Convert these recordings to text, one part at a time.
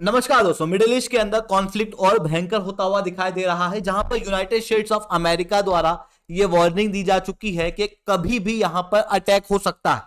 नमस्कार दोस्तों। Middle east के अंदर कॉन्फ्लिक्ट और भयंकर होता हुआ दिखाई दे रहा है, जहां पर यूनाइटेड स्टेट्स ऑफ अमेरिका द्वारा यह वार्निंग दी जा चुकी है कि कभी भी यहां पर अटैक हो सकता है।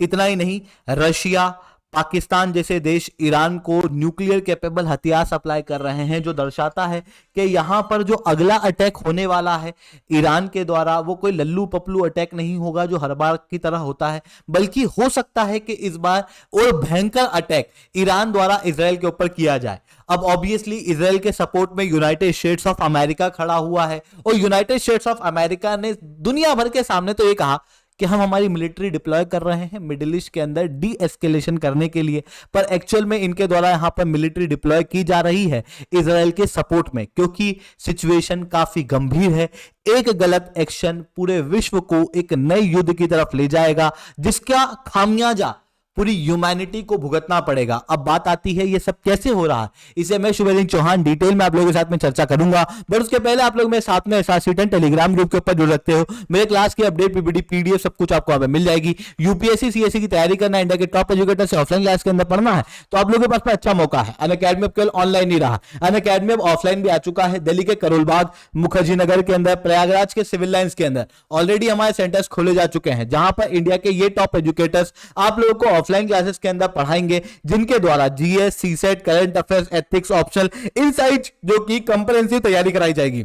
इतना ही नहीं, रशिया, पाकिस्तान जैसे देश ईरान को न्यूक्लियर कैपेबल हथियार सप्लाई कर रहे हैं, जो दर्शाता है कि यहां पर जो अगला अटैक होने वाला है ईरान के द्वारा, वो कोई लल्लू पपलू अटैक नहीं होगा जो हर बार की तरह होता है, बल्कि हो सकता है कि इस बार और भयंकर अटैक ईरान द्वारा इसराइल के ऊपर किया जाए। अब ऑब्वियसली इसराइल के सपोर्ट में यूनाइटेड स्टेट्स ऑफ अमेरिका खड़ा हुआ है, और यूनाइटेड स्टेट्स ऑफ अमेरिका ने दुनिया भर के सामने तो ये कहा कि हम हमारी मिलिट्री डिप्लॉय कर रहे हैं मिडिल ईस्ट के अंदर डी एस्केलेशन करने के लिए, पर एक्चुअल में इनके द्वारा यहां पर मिलिट्री डिप्लॉय की जा रही है इजराइल के सपोर्ट में, क्योंकि सिचुएशन काफी गंभीर है। एक गलत एक्शन पूरे विश्व को एक नए युद्ध की तरफ ले जाएगा, जिसका खामियाजा पूरी ह्यूमैनिटी को भुगतना पड़ेगा। अब बात आती है ये सब कैसे हो रहा है, इसे मैं शुभेंदु चौहान डिटेल में आप लोगों के साथ में चर्चा करूंगा। बट उसके पहले आप लोग मेरे साथ में एसआरसी10 टेलीग्राम ग्रुप के ऊपर जुड़ सकते हो। मेरे क्लास की अपडेट, पीपीटी, पीडीएफ सब कुछ आपको मिल जाएगी। यूपीएससी सीएससी की तैयारी करना, इंडिया के टॉप एजुकेटर से ऑफलाइन क्लास के अंदर पढ़ना है, तो आप लोगों के पास में अच्छा मौका है। अनअकैडमी अब केवल ऑनलाइन ही रहा, अनअकैडमी अब ऑफलाइन भी आ चुका है। दिल्ली के करोलबाग, मुखर्जी नगर के अंदर, प्रयागराज के सिविल लाइंस के अंदर ऑलरेडी हमारे सेंटर्स खोले जा चुके हैं, जहां पर इंडिया के ये टॉप एजुकेटर्स आप लोगों को ऑफलाइन क्लासेस के अंदर पढ़ाएंगे, जिनके द्वारा GS, CSAT, current affairs, ethics, optional, insight जो कि कंप्रेहेंसिव तैयारी कराई जाएगी।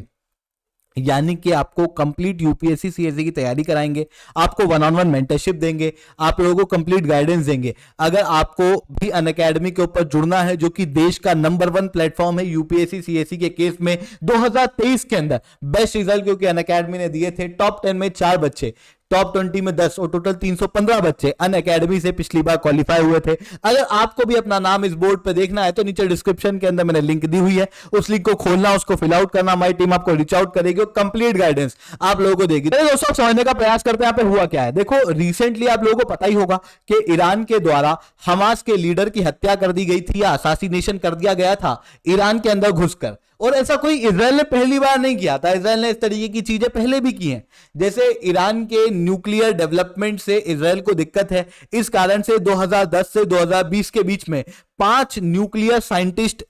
यानी कि आपको कंप्लीट यूपीएससी सीएससी की तैयारी कराएंगे, आपको वन ऑन वन मेंटरशिप देंगे, आप लोगों को कंप्लीट गाइडेंस देंगे। अगर आपको भी अनअकैडमी के ऊपर जुड़ना है, जो कि देश का नंबर 1 प्लेटफॉर्म है यूपीएससी सीएससी के केस में, 2023 के अंदर बेस्ट रिजल्ट क्योंकि अनअकैडमी ने दिए थे। टॉप 10 में 4 बच्चे, टॉप 20 में 10 और टोटल 315 बच्चे अनअकैडमी से पिछली बार क्वालिफाई हुए थे। अगर आपको भी अपना नाम इस बोर्ड पे देखना है तो नीचे डिस्क्रिप्शन के अंदर मैंने लिंक दी हुई है, उस लिंक को खोलना, उसको फिल आउट करना, हमारी टीम आपको रीच आउट करेगी और कंप्लीट गाइडेंस आप लोगों को देगी। दोस्तों, समझने का प्रयास करते हैं यहाँ पे हुआ क्या है। देखो, रिसेंटली आप लोगों को पता ही होगा कि ईरान के द्वारा हमास के लीडर की हत्या कर दी गई थी, या असासिनेशन कर दिया गया था ईरान के अंदर घुसकर। और ऐसा कोई इजराइल ने पहली बार नहीं किया था, इजराइल ने इस तरीके की चीजें पहले भी की हैं। जैसे ईरान के न्यूक्लियर डेवलपमेंट से इजराइल को दिक्कत है, इस कारण से 2010 से 2020 के बीच में 5 न्यूक्लियर साइंटिस्ट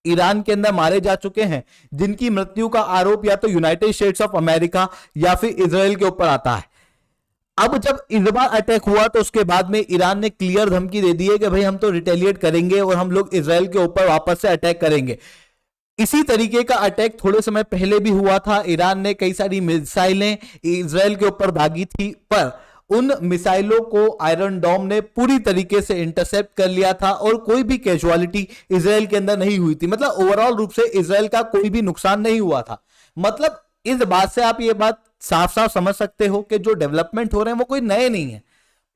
ईरान के अंदर मारे जा चुके हैं, जिनकी मृत्यु का आरोप या तो यूनाइटेड स्टेट्स ऑफ अमेरिका या फिर इजराइल के ऊपर आता है। अब जब इस बार अटैक हुआ तो उसके बाद में ईरान ने क्लियर धमकी दे दी है कि भाई हम तो रिटेलिएट करेंगे और हम लोग इजराइल के ऊपर वापस से अटैक करेंगे। इसी तरीके का अटैक थोड़े समय पहले भी हुआ था। ईरान ने कई सारी मिसाइलें इजराइल के ऊपर दागी थी, पर उन मिसाइलों को आयरन डोम ने पूरी तरीके से इंटरसेप्ट कर लिया था और कोई भी कैजुअलिटी इजराइल के अंदर नहीं हुई थी। मतलब ओवरऑल रूप से इजराइल का कोई भी नुकसान नहीं हुआ था। मतलब इस बात से आप ये बात साफ साफ समझ सकते हो कि जो डेवलपमेंट हो रहे हैं वो कोई नए नहीं है,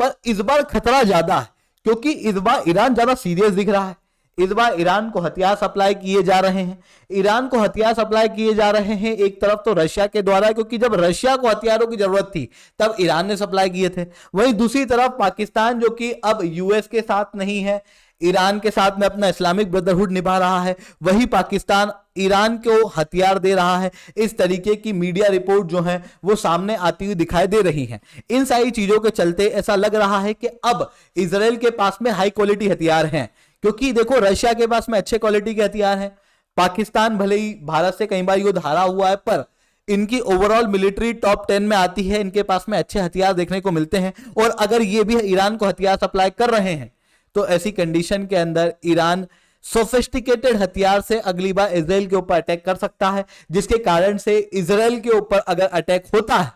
पर इस बार खतरा ज्यादा है, क्योंकि इस बार ईरान ज्यादा सीरियस दिख रहा है। इस बार ईरान को हथियार सप्लाई किए जा रहे हैं, ईरान को हथियार सप्लाई किए जा रहे हैं एक तरफ तो रशिया के द्वारा, क्योंकि जब रशिया को हथियारों की जरूरत थी तब ईरान ने सप्लाई किए थे। वहीं दूसरी तरफ पाकिस्तान, जो कि अब यूएस के साथ नहीं है, ईरान के साथ में अपना इस्लामिक ब्रदरहुड निभा रहा है, वही पाकिस्तान ईरान को हथियार दे रहा है। इस तरीके की मीडिया रिपोर्ट जो है वो सामने आती हुई दिखाई दे रही हैं। इन सारी चीजों के चलते ऐसा लग रहा है कि अब इजराइल के पास में हाई क्वालिटी हथियार हैं, क्योंकि देखो रशिया के पास में अच्छे क्वालिटी के हथियार हैं। पाकिस्तान भले ही भारत से कई बार युद्ध हारा हुआ है, पर इनकी ओवरऑल मिलिट्री टॉप 10 में आती है, इनके पास में अच्छे हथियार देखने को मिलते हैं। और अगर ये भी ईरान को हथियार सप्लाई कर रहे हैं तो ऐसी कंडीशन के अंदर ईरान सोफिस्टिकेटेड हथियार से अगली बार इजराइल के ऊपर अटैक कर सकता है, जिसके कारण से इजराइल के ऊपर अगर अटैक होता है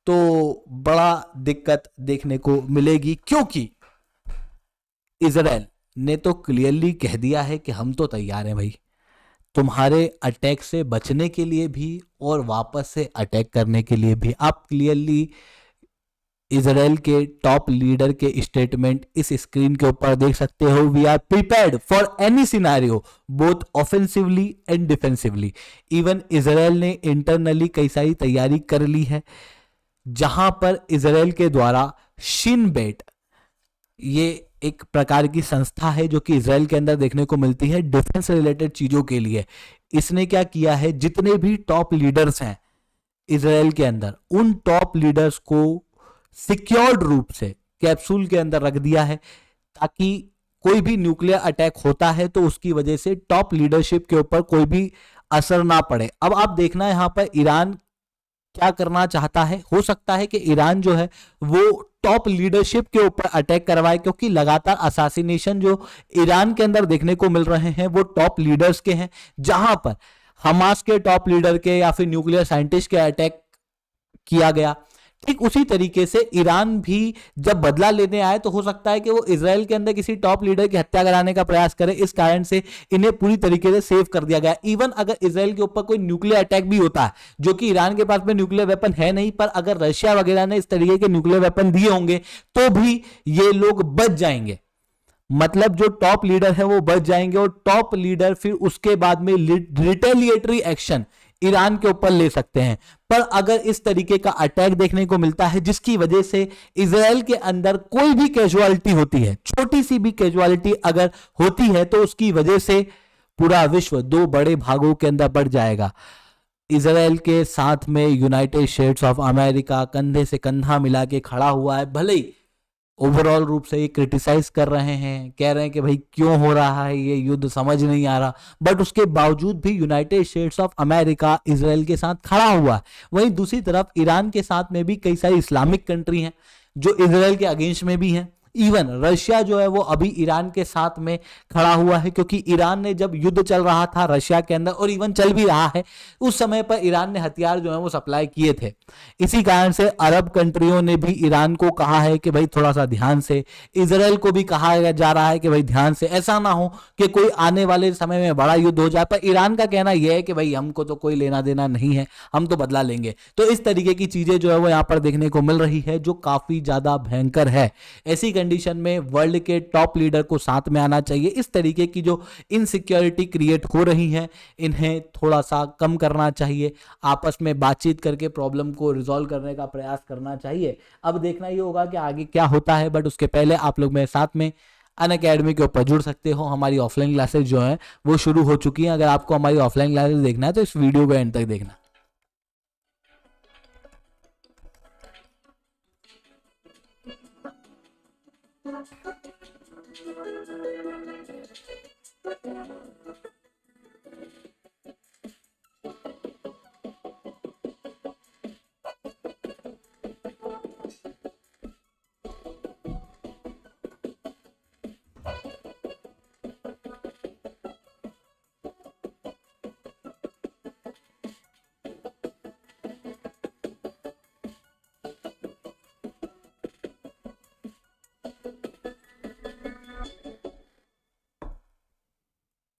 तो बड़ा दिक्कत देखने को मिलेगी, क्योंकि इजराइल ने तो क्लियरली कह दिया है कि हम तो तैयार हैं भाई, तुम्हारे अटैक से बचने के लिए भी और वापस से अटैक करने के लिए भी। आप क्लियरली इजराइल के टॉप लीडर के स्टेटमेंट इस स्क्रीन के ऊपर देख सकते हो। We are prepared for any scenario both offensively and defensively. Even Israel ने इंटरनली कई सारी तैयारी कर ली है, जहां पर इजराइल के द्वारा शिन बेट, ये एक प्रकार की संस्था है जो कि इजराइल के अंदर देखने को मिलती है डिफेंस रिलेटेड चीजों के लिए। इसने क्या किया है, जितने भी टॉप लीडर्स हैं इजराइल के अंदर, उन टॉप लीडर्स को सिक्योर्ड रूप से कैप्सूल के अंदर रख दिया है, ताकि कोई भी न्यूक्लियर अटैक होता है तो उसकी वजह से टॉप लीडरशिप के ऊपर कोई भी असर ना पड़े। अब आप देखना यहां पर ईरान क्या करना चाहता है। हो सकता है कि ईरान जो है वो टॉप लीडरशिप के ऊपर अटैक करवाए, क्योंकि लगातार असासिनेशन जो ईरान के अंदर देखने को मिल रहे हैं वो टॉप लीडर्स के हैं, जहां पर हमास के टॉप लीडर के या फिर न्यूक्लियर साइंटिस्ट के अटैक किया गया। ठीक उसी तरीके से ईरान भी जब बदला लेने आए तो हो सकता है कि वो इजराइल के अंदर किसी टॉप लीडर की हत्या कराने का प्रयास करे, इस कारण से इन्हें पूरी तरीके से सेव कर दिया गया। इवन अगर इजराइल के ऊपर कोई न्यूक्लियर अटैक भी होता है, जो कि ईरान के पास में न्यूक्लियर वेपन है नहीं, पर अगर रशिया वगैरह ने इस तरीके के न्यूक्लियर वेपन दिए होंगे तो भी ये लोग बच जाएंगे। मतलब जो टॉप लीडर है वो बच जाएंगे और टॉप लीडर फिर उसके बाद में रिटेलिएटरी एक्शन ईरान के ऊपर ले सकते हैं। पर अगर इस तरीके का अटैक देखने को मिलता है जिसकी वजह से इजराइल के अंदर कोई भी कैजुअलिटी होती है, छोटी सी भी कैजुअलिटी अगर होती है, तो उसकी वजह से पूरा विश्व दो बड़े भागों के अंदर बढ़ जाएगा। इजराइल के साथ में यूनाइटेड स्टेट्स ऑफ अमेरिका कंधे से कंधा मिला के खड़ा हुआ है। भले ही ओवरऑल रूप से ये क्रिटिसाइज कर रहे हैं, कह रहे हैं कि भाई क्यों हो रहा है ये युद्ध, समझ नहीं आ रहा, बट उसके बावजूद भी United states of America Israel के साथ खड़ा हुआ है। वहीं दूसरी तरफ ईरान के साथ में भी कई सारी इस्लामिक कंट्री हैं जो इजराइल के अगेंस्ट में भी हैं। इवन रशिया जो है वो अभी ईरान के साथ में खड़ा हुआ है, क्योंकि ईरान ने जब युद्ध चल रहा था रशिया के अंदर, और इवन चल भी रहा है, उस समय पर ईरान ने हथियार जो है वो सप्लाई किए थे। इसी कारण से अरब कंट्रियों ने भी ईरान को कहा है कि भाई थोड़ा सा ध्यान से, इजराइल को भी कहा जा रहा है कि भाई ध्यान से, ऐसा ना हो कि कोई आने वाले समय में बड़ा युद्ध हो जाए। पर ईरान का कहना यह है कि भाई हमको तो कोई लेना देना नहीं है, हम तो बदला लेंगे। तो इस तरीके की चीजें जो है वो यहाँ पर देखने को मिल रही है, जो काफी ज्यादा भयंकर है। ऐसी कंडीशन में वर्ल्ड के टॉप लीडर को साथ में आना चाहिए। इस तरीके की जो इनसिक्योरिटी क्रिएट हो रही है इन्हें थोड़ा सा कम करना चाहिए, आपस में बातचीत करके प्रॉब्लम को रिजॉल्व करने का प्रयास करना चाहिए। अब देखना ये होगा कि आगे क्या होता है, बट उसके पहले आप लोग मेरे साथ में अनअकैडमी के ऊपर जुड़ सकते हो। हमारी ऑफलाइन क्लासेस जो है वो शुरू हो चुकी हैं। अगर आपको हमारी ऑफलाइन क्लासेस देखना है तो इस वीडियो को एंड तक देखना।